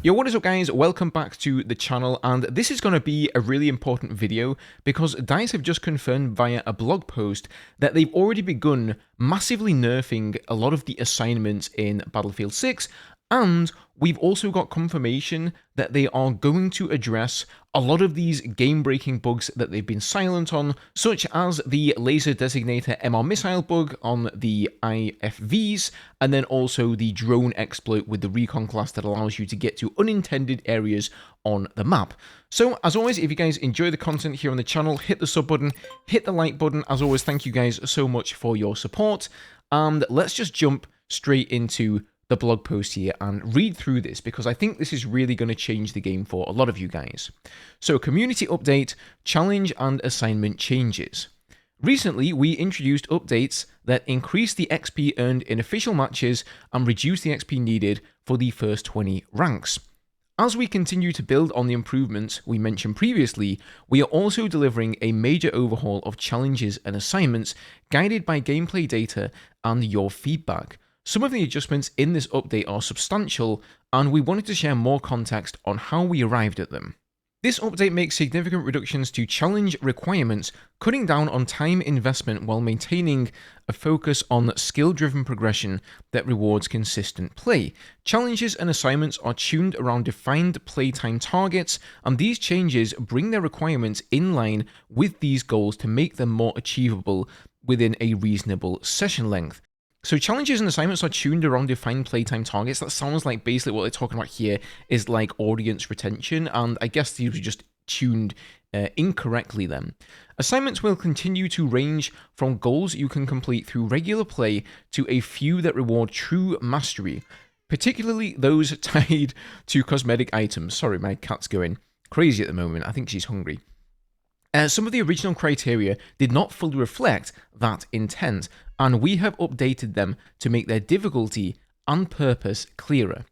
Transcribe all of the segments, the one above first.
Yo, what is up guys, welcome back to the channel, and this is going to be a really important video because DICE have just confirmed via a blog post that they've already begun massively nerfing a lot of the assignments in Battlefield 6, and we've also got confirmation that they are going to address a lot of these game-breaking bugs that they've been silent on, such as the laser designator MR missile bug on the IFVs, and then also the drone exploit with the recon class that allows you to get to unintended areas on the map. So, as always, if you guys enjoy the content here on the channel, hit the sub button, hit the like button. As always, thank you guys so much for your support, and let's just jump straight into the blog post here and read through this because I think this is really going to change the game for a lot of you guys. So, community update, challenge and assignment changes. Recently, we introduced updates that increase the XP earned in official matches and reduce the XP needed for the first 20 ranks. As we continue to build on the improvements we mentioned previously, we are also delivering a major overhaul of challenges and assignments guided by gameplay data and your feedback. Some of the adjustments in this update are substantial, and we wanted to share more context on how we arrived at them. This update makes significant reductions to challenge requirements, cutting down on time investment while maintaining a focus on skill-driven progression that rewards consistent play. Challenges and assignments are tuned around defined playtime targets, and these changes bring their requirements in line with these goals to make them more achievable within a reasonable session length. So challenges and assignments are tuned around defined playtime targets. That sounds like basically what they're talking about here is like audience retention, and I guess these were just tuned incorrectly then. Assignments will continue to range from goals you can complete through regular play to a few that reward true mastery, particularly those tied to cosmetic items. Sorry, my cat's going crazy at the moment. I think she's hungry. Some of the original criteria did not fully reflect that intent, and we have updated them to make their difficulty and purpose clearer.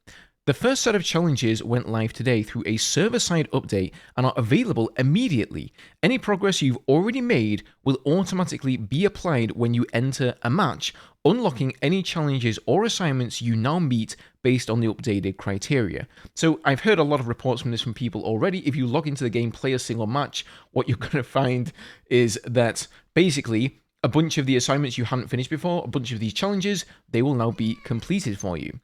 The first set of challenges went live today through a server-side update and are available immediately. Any progress you've already made will automatically be applied when you enter a match, unlocking any challenges or assignments you now meet based on the updated criteria. So I've heard a lot of reports from this from people already. If you log into the game, play a single match, what you're going to find is that basically a bunch of the assignments you hadn't finished before, a bunch of these challenges, they will now be completed for you.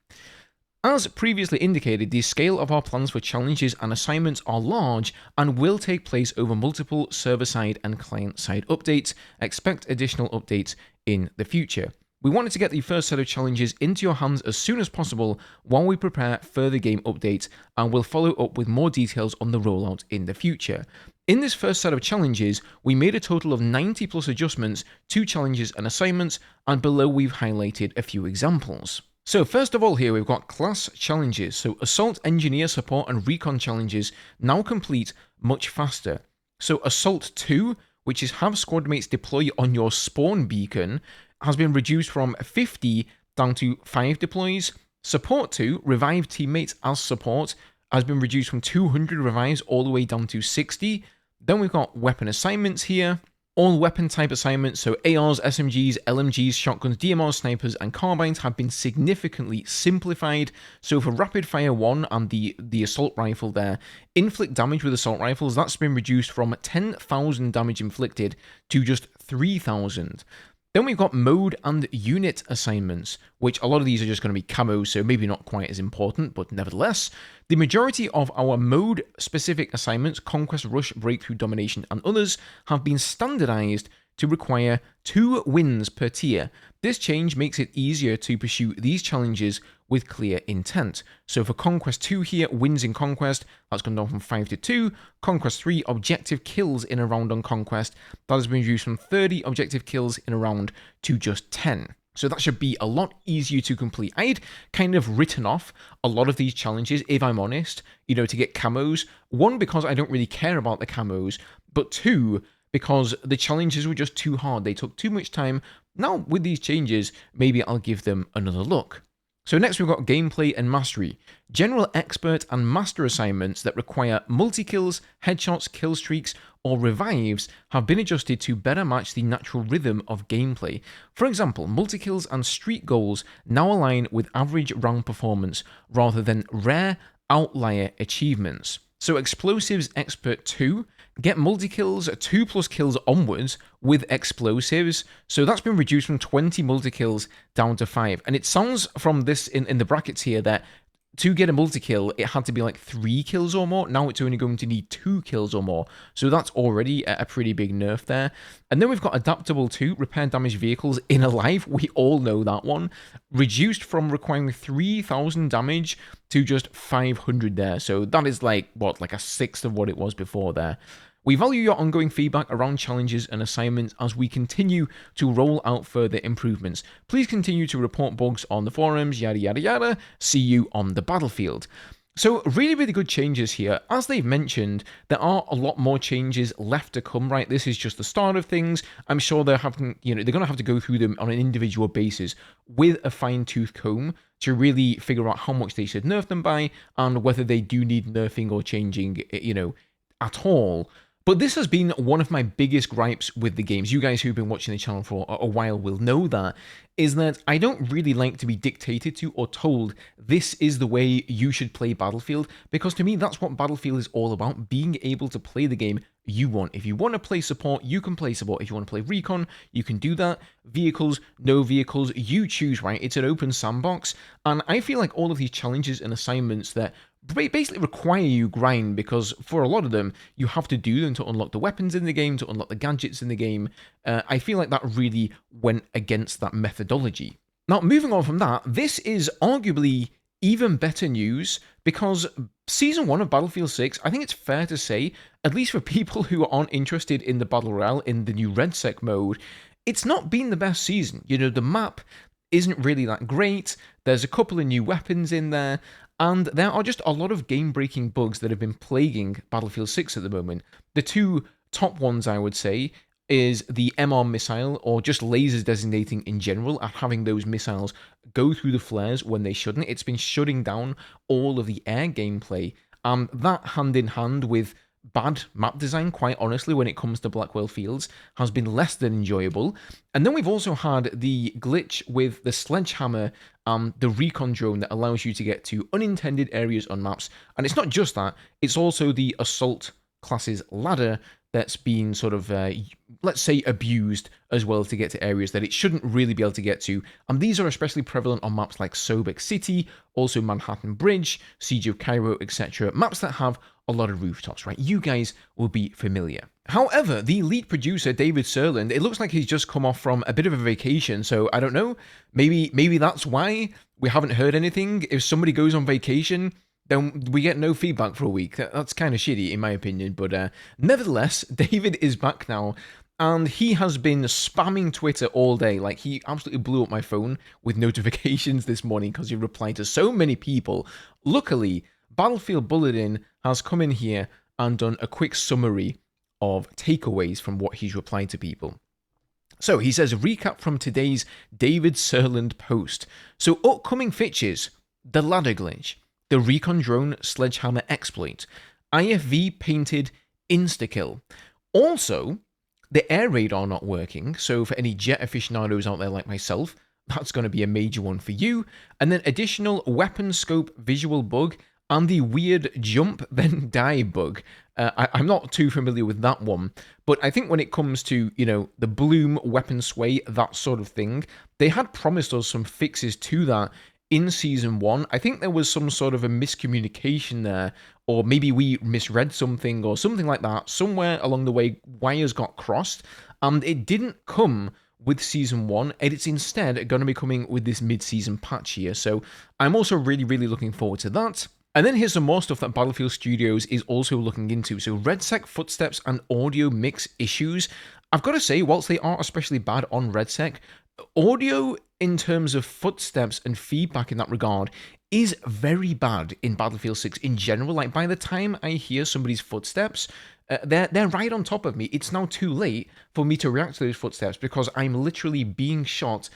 As previously indicated, the scale of our plans for challenges and assignments are large and will take place over multiple server-side and client-side updates. Expect additional updates in the future. We wanted to get the first set of challenges into your hands as soon as possible while we prepare further game updates, and we'll follow up with more details on the rollout in the future. In this first set of challenges, we made a total of 90 plus adjustments to challenges and assignments, and below we've highlighted a few examples. So first of all here we've got class challenges. So Assault, Engineer, Support and Recon challenges now complete much faster. So Assault 2, which is have squad mates deploy on your spawn beacon, has been reduced from 50 down to 5 deploys. Support 2, revive teammates as support, has been reduced from 200 revives all the way down to 60. Then we've got weapon assignments here. All weapon type assignments, so ARs, SMGs, LMGs, shotguns, DMRs, snipers, and carbines have been significantly simplified. So for rapid fire 1 and the assault rifle there, inflict damage with assault rifles, that's been reduced from 10,000 damage inflicted to just 3,000. Then we've got mode and unit assignments, which a lot of these are just going to be camos, so maybe not quite as important, but nevertheless. The majority of our mode-specific assignments, Conquest, Rush, Breakthrough, Domination, and others, have been standardized to require 2 wins per tier. This change makes it easier to pursue these challenges with clear intent. So for Conquest 2 here, wins in Conquest, that's gone down from 5 to 2. Conquest 3, objective kills in a round on Conquest, that has been reduced from 30 objective kills in a round to just 10. So that should be a lot easier to complete. I'd kind of written off a lot of these challenges, if I'm honest, to get camos. 1, because I don't really care about the camos, but 2, because the challenges were just too hard. They took too much time. Now, with these changes, maybe I'll give them another look. So next we've got gameplay and mastery. General expert and master assignments that require multi-kills, headshots, kill streaks, or revives have been adjusted to better match the natural rhythm of gameplay. For example, multi-kills and streak goals now align with average round performance rather than rare outlier achievements. So Explosives Expert 2, get multi-kills, 2+ kills onwards with explosives. So that's been reduced from 20 multi-kills down to 5. And it sounds from this in the brackets here that to get a multi-kill, it had to be like 3 kills or more. Now it's only going to need 2 kills or more. So that's already a pretty big nerf there. And then we've got Adaptable 2, repair damaged vehicles in Alive. We all know that one. Reduced from requiring 3,000 damage to just 500 there. So that is like, what, like a sixth of what it was before there. We value your ongoing feedback around challenges and assignments as we continue to roll out further improvements. Please continue to report bugs on the forums, yada yada yada. See you on the battlefield. So really, really good changes here. As they've mentioned, there are a lot more changes left to come, right? This is just the start of things. I'm sure they're having, they're going to have to go through them on an individual basis with a fine-tooth comb to really figure out how much they should nerf them by and whether they do need nerfing or changing, at all. But this has been one of my biggest gripes with the games. You guys who've been watching the channel for a while will know that, is that I don't really like to be dictated to or told this is the way you should play Battlefield, because to me that's what Battlefield is all about, being able to play the game you want. If you want to play support, you can play support. If you want to play recon, you can do that. Vehicles, no vehicles, you choose, right? It's an open sandbox, and I feel like all of these challenges and assignments that basically require you grind, because for a lot of them you have to do them to unlock the weapons in the game, to unlock the gadgets in the game. I feel like that really went against that methodology. Now, moving on from that, this is arguably even better news, because Season 1 of Battlefield 6, I think it's fair to say, at least for people who aren't interested in the Battle Royale, in the new RedSec mode, it's not been the best season. The map isn't really that great, there's a couple of new weapons in there, and there are just a lot of game-breaking bugs that have been plaguing Battlefield 6 at the moment. The two top ones, I would say, is the MR missile, or just lasers designating in general, and having those missiles go through the flares when they shouldn't. It's been shutting down all of the air gameplay. That hand in hand with bad map design, quite honestly, when it comes to Blackwell Fields, has been less than enjoyable. And then we've also had the glitch with the sledgehammer, the recon drone that allows you to get to unintended areas on maps. And it's not just that, it's also the assault class's ladder that's been sort of, let's say, abused as well to get to areas that it shouldn't really be able to get to. And these are especially prevalent on maps like Sobek City, also Manhattan Bridge, Siege of Cairo, etc. Maps that have a lot of rooftops, right? You guys will be familiar. However, the lead producer, David Serland, it looks like he's just come off from a bit of a vacation, so I don't know. Maybe that's why we haven't heard anything. If somebody goes on vacation, then we get no feedback for a week. That's kind of shitty, in my opinion. But nevertheless, David is back now, and he has been spamming Twitter all day. Like, he absolutely blew up my phone with notifications this morning because he replied to so many people. Luckily, Battlefield Bulletin has come in here and done a quick summary of takeaways from what he's replied to people. So he says, recap from today's David Serland post. So upcoming fixes, the ladder glitch, the recon drone sledgehammer exploit, IFV painted insta-kill. Also, the air radar not working, so for any jet aficionados out there like myself, that's going to be a major one for you. And then additional weapon scope visual bug, and the weird jump then die bug. I'm not too familiar with that one, but I think when it comes to, the bloom, weapon sway, that sort of thing, they had promised us some fixes to that in Season 1. I think there was some sort of a miscommunication there, or maybe we misread something or something like that. Somewhere along the way, wires got crossed, and it didn't come with Season 1, and it's instead going to be coming with this mid-season patch here. So I'm also really, really looking forward to that. And then here's some more stuff that Battlefield Studios is also looking into. So RedSec footsteps and audio mix issues. I've got to say, whilst they are especially bad on RedSec, audio in terms of footsteps and feedback in that regard is very bad in Battlefield 6 in general. Like, by the time I hear somebody's footsteps, they're right on top of me. It's now too late for me to react to those footsteps because I'm literally being shot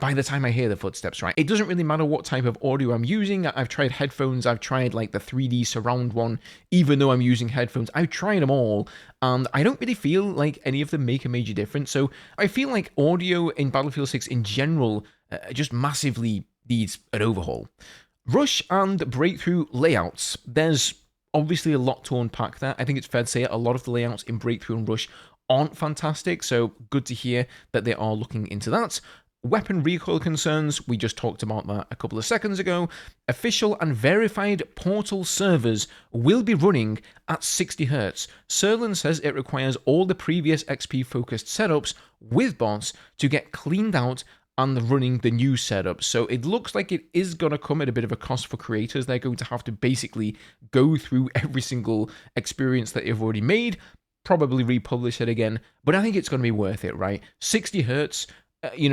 by the time I hear the footsteps, right? It doesn't really matter what type of audio I'm using. I've tried headphones, I've tried like the 3D surround one, even though I'm using headphones. I've tried them all, and I don't really feel like any of them make a major difference. So I feel like audio in Battlefield 6 in general just massively needs an overhaul. Rush and Breakthrough layouts. There's obviously a lot to unpack there. I think it's fair to say a lot of the layouts in Breakthrough and Rush aren't fantastic, so good to hear that they are looking into that. Weapon recoil concerns, we just talked about that a couple of seconds ago. Official and verified Portal servers will be running at 60 Hz. Serlin says it requires all the previous XP-focused setups with bots to get cleaned out and running the new setup. So it looks like it is going to come at a bit of a cost for creators. They're going to have to basically go through every single experience that you've already made, probably republish it again, but I think it's going to be worth it, right? 60 Hz,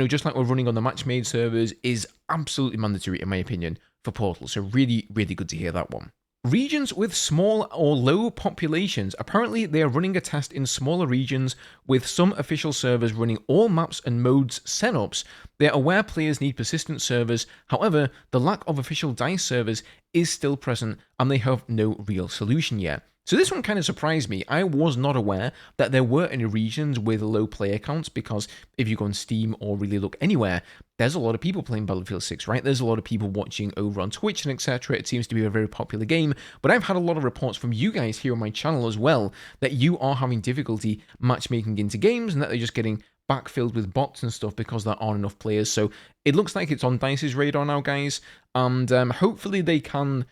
just like we're running on the match-made servers, is absolutely mandatory, in my opinion, for Portal. So really, really good to hear that one. Regions with small or low populations. Apparently, they are running a test in smaller regions with some official servers running all maps and modes setups. They are aware players need persistent servers. However, the lack of official DICE servers is still present and they have no real solution yet. So this one kind of surprised me. I was not aware that there were any regions with low player counts, because if you go on Steam or really look anywhere, there's a lot of people playing Battlefield 6, right? There's a lot of people watching over on Twitch and etc. It seems to be a very popular game, but I've had a lot of reports from you guys here on my channel as well that you are having difficulty matchmaking into games and that they're just getting backfilled with bots and stuff because there aren't enough players. So it looks like it's on DICE's radar now, guys, and hopefully they can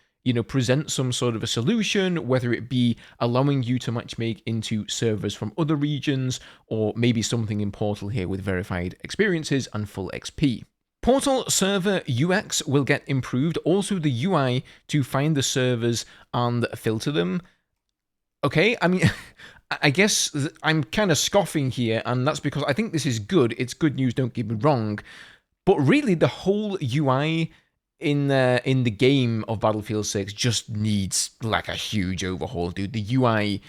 present some sort of a solution, whether it be allowing you to matchmake into servers from other regions, or maybe something in Portal here with verified experiences and full XP. Portal server UX will get improved, also the UI to find the servers and filter them. Okay, I mean, I guess I'm kind of scoffing here, and that's because I think this is good. It's good news, don't get me wrong, but really the whole UI in the game of Battlefield 6 just needs like a huge overhaul, dude. The UI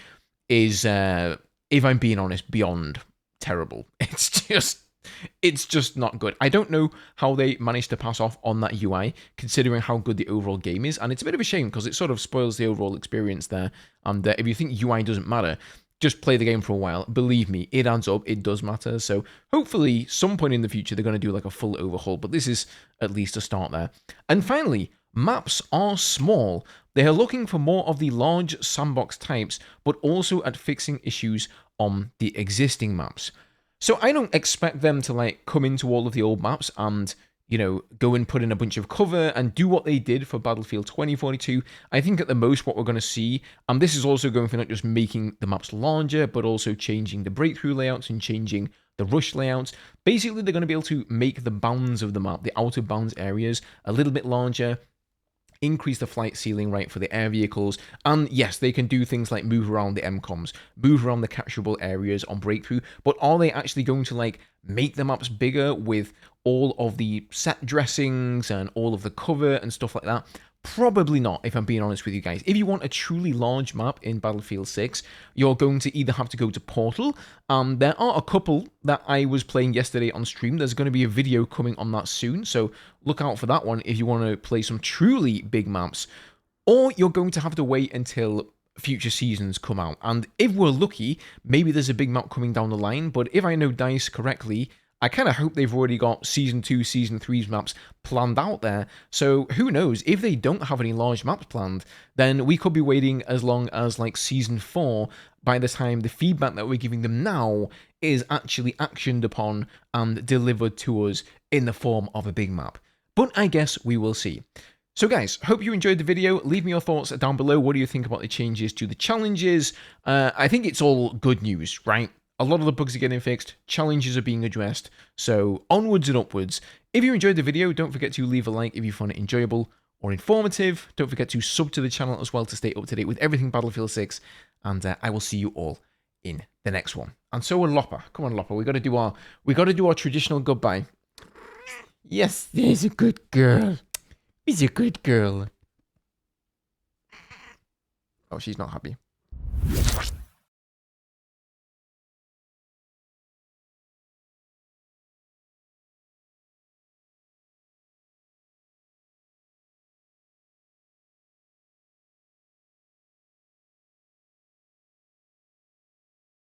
is, if I'm being honest, beyond terrible. It's just not good. I don't know how they managed to pass off on that UI, considering how good the overall game is, and it's a bit of a shame because it sort of spoils the overall experience there. And if you think UI doesn't matter, just play the game for a while. Believe me, it adds up. It does matter. So hopefully, some point in the future, they're going to do like a full overhaul. But this is at least a start there. And finally, maps are small. They are looking for more of the large sandbox types, but also at fixing issues on the existing maps. So I don't expect them to like come into all of the old maps and go and put in a bunch of cover and do what they did for Battlefield 2042. I think at the most what we're going to see, and this is also going for not just making the maps larger, but also changing the breakthrough layouts and changing the rush layouts. Basically, they're going to be able to make the bounds of the map, the outer bounds areas, a little bit larger, increase the flight ceiling, right, for the air vehicles, and yes, they can do things like move around the MCOMs, move around the capturable areas on Breakthrough, but are they actually going to, like, make the maps bigger with all of the set dressings and all of the cover and stuff like that? Probably not, if I'm being honest with you guys. If you want a truly large map in Battlefield 6, you're going to either have to go to Portal. There are a couple that I was playing yesterday on stream. There's going to be a video coming on that soon, so look out for that one if you want to play some truly big maps. Or you're going to have to wait until future seasons come out. And if we're lucky, maybe there's a big map coming down the line, but if I know DICE correctly, I kind of hope they've already got Season 2, Season 3's maps planned out there. So who knows? If they don't have any large maps planned, then we could be waiting as long as like Season 4 by the time the feedback that we're giving them now is actually actioned upon and delivered to us in the form of a big map. But I guess we will see. So guys, hope you enjoyed the video. Leave me your thoughts down below. What do you think about the changes to the challenges? I think it's all good news, right? A lot of the bugs are getting fixed, challenges are being addressed, so onwards and upwards. If you enjoyed the video, don't forget to leave a like if you found it enjoyable or informative. Don't forget to sub to the channel as well to stay up to date with everything Battlefield 6, and I will see you all in the next one. And so will Lopper. Come on, Lopper, we got to do our traditional goodbye. Yes, there's a good girl. He's a good girl. Oh, she's not happy.